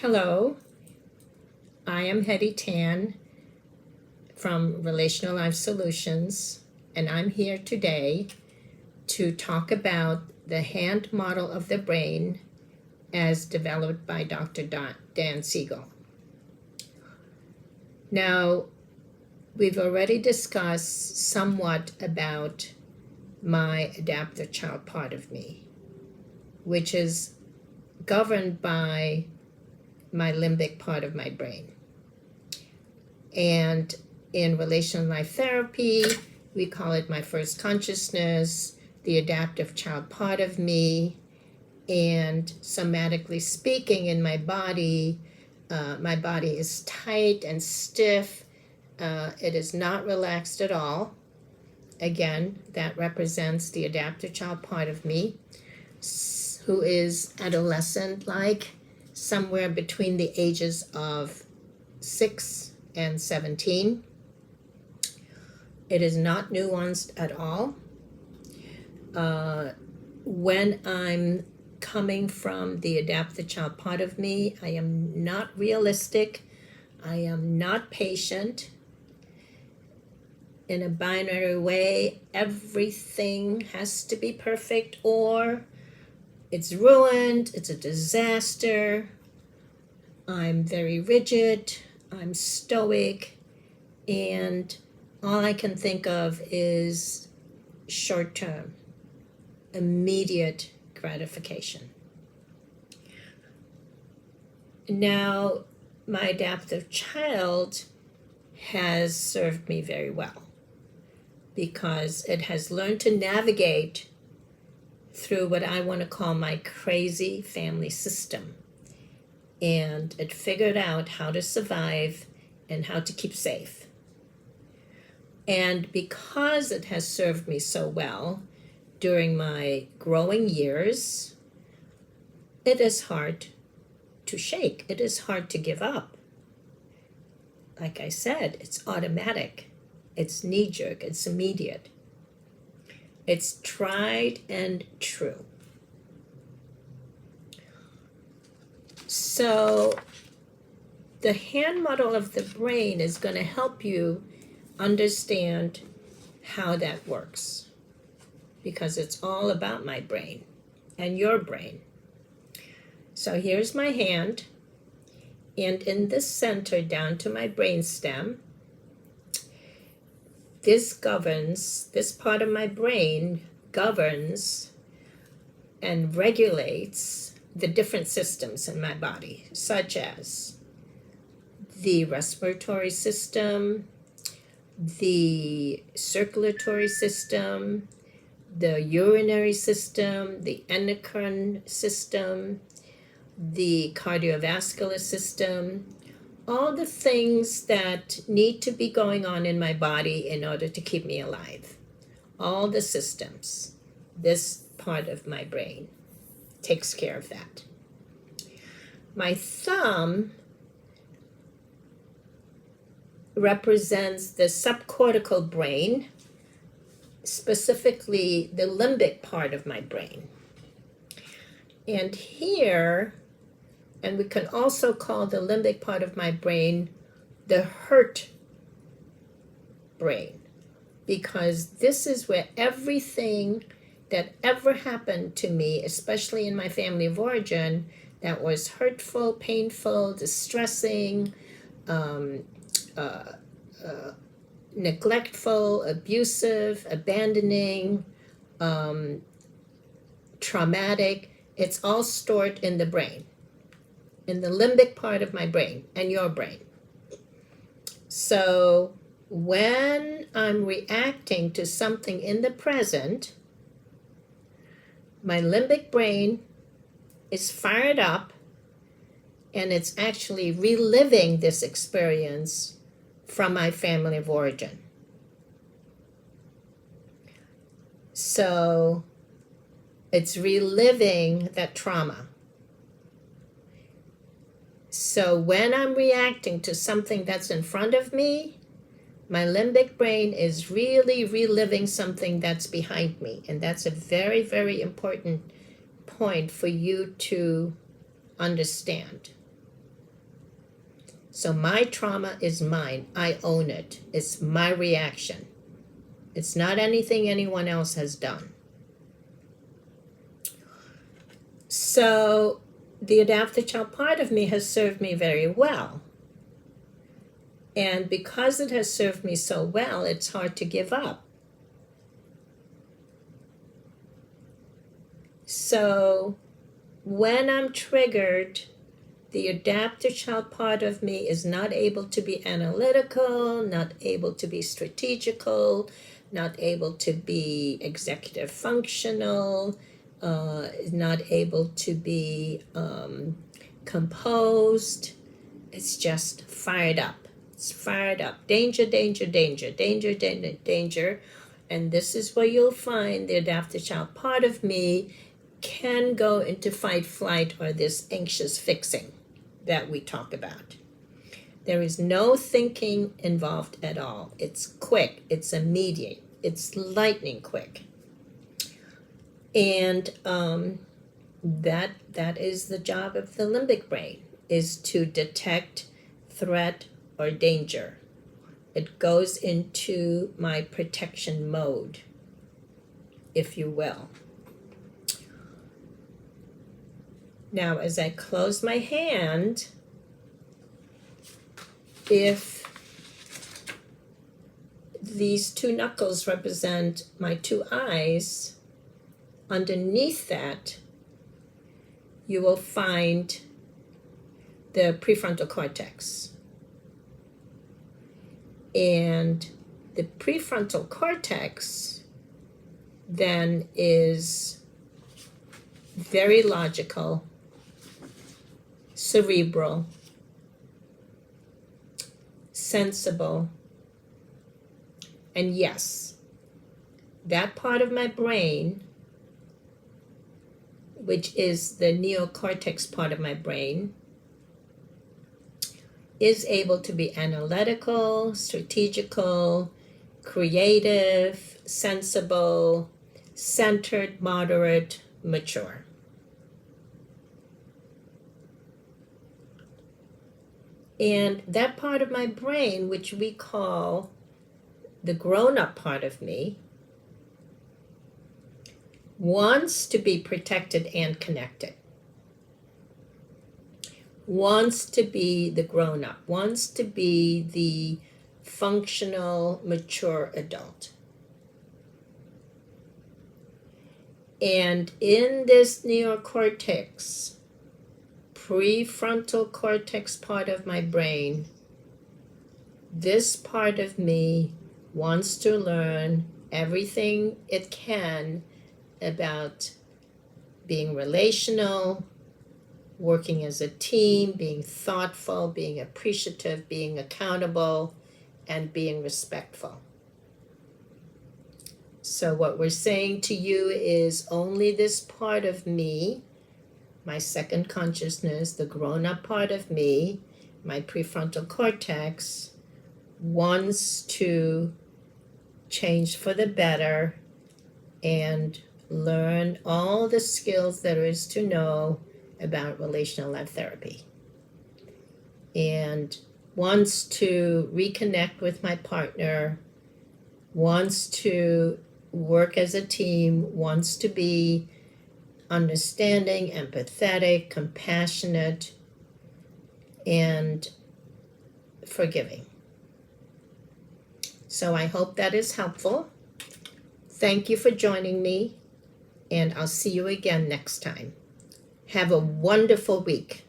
Hello, I am Hetty Tan from Relational Life Solutions, and I'm here today to talk about the hand model of the brain as developed by Dr. Dan Siegel. Now, we've already discussed somewhat about my adaptive child part of me, which is governed by my limbic part of my brain. And in relational life therapy, we call it my first consciousness, the adaptive child part of me, and somatically speaking in my body is tight and stiff. It is not relaxed at all. Again, that represents the adaptive child part of me, who is adolescent-like, somewhere between the ages of 6 and 17. It is not nuanced at all. When I'm coming from the adaptive child part of me, I am not realistic. I am not patient. In a binary way, everything has to be perfect or it's ruined, it's a disaster. I'm very rigid, I'm stoic, and all I can think of is short-term, immediate gratification. Now, my adaptive child has served me very well because it has learned to navigate through what I want to call my crazy family system. And it figured out how to survive and how to keep safe. And because it has served me so well during my growing years, it is hard to shake. It is hard to give up. Like I said, it's automatic. It's knee-jerk. It's immediate. It's tried and true. So the hand model of the brain is going to help you understand how that works, because it's all about my brain and your brain. So here's my hand, and in this center down to my brain stem, this part of my brain governs and regulates the different systems in my body, such as the respiratory system, the circulatory system, the urinary system, the endocrine system, the cardiovascular system, all the things that need to be going on in my body in order to keep me alive. All the systems, this part of my brain takes care of that. My thumb represents the subcortical brain, specifically the limbic part of my brain. And here, and we can also call the limbic part of my brain the hurt brain, because this is where everything that ever happened to me, especially in my family of origin, that was hurtful, painful, distressing, neglectful, abusive, abandoning, traumatic, it's all stored in the brain, in the limbic part of my brain and your brain. So when I'm reacting to something in the present, my limbic brain is fired up and it's actually reliving this experience from my family of origin. So it's reliving that trauma. So when I'm reacting to something that's in front of me, my limbic brain is really reliving something that's behind me. And that's a very, very important point for you to understand. So my trauma is mine. I own it. It's my reaction. It's not anything anyone else has done. So the adaptive child part of me has served me very well. And because it has served me so well, it's hard to give up. So when I'm triggered, the adaptive child part of me is not able to be analytical, not able to be strategical, not able to be executive functional, not able to be composed. It's just fired up. It's fired up. Danger, danger, danger, danger, danger, danger. And this is where you'll find the adaptive child part of me can go into fight, flight, or this anxious fixing that we talk about. There is no thinking involved at all. It's quick, it's immediate, it's lightning quick. And that is the job of the limbic brain, is to detect threat or danger. It goes into my protection mode, if you will. Now, as I close my hand, if these two knuckles represent my two eyes, underneath that, you will find the prefrontal cortex. And the prefrontal cortex then is very logical, cerebral, sensible, and yes, that part of my brain, which is the neocortex part of my brain, is able to be analytical, strategical, creative, sensible, centered, moderate, mature. And that part of my brain, which we call the grown-up part of me, wants to be protected and connected, wants to be the grown-up, wants to be the functional, mature adult. And in this neocortex, prefrontal cortex part of my brain, this part of me wants to learn everything it can about being relational, working as a team, being thoughtful, being appreciative, being accountable, and being respectful. So what we're saying to you is only this part of me, my second consciousness, the grown-up part of me, my prefrontal cortex, wants to change for the better and learn all the skills there is to know about relational led therapy, and wants to reconnect with my partner, wants to work as a team, wants to be understanding, empathetic, compassionate, and forgiving. So I hope that is helpful. Thank you for joining me, and I'll see you again next time. Have a wonderful week.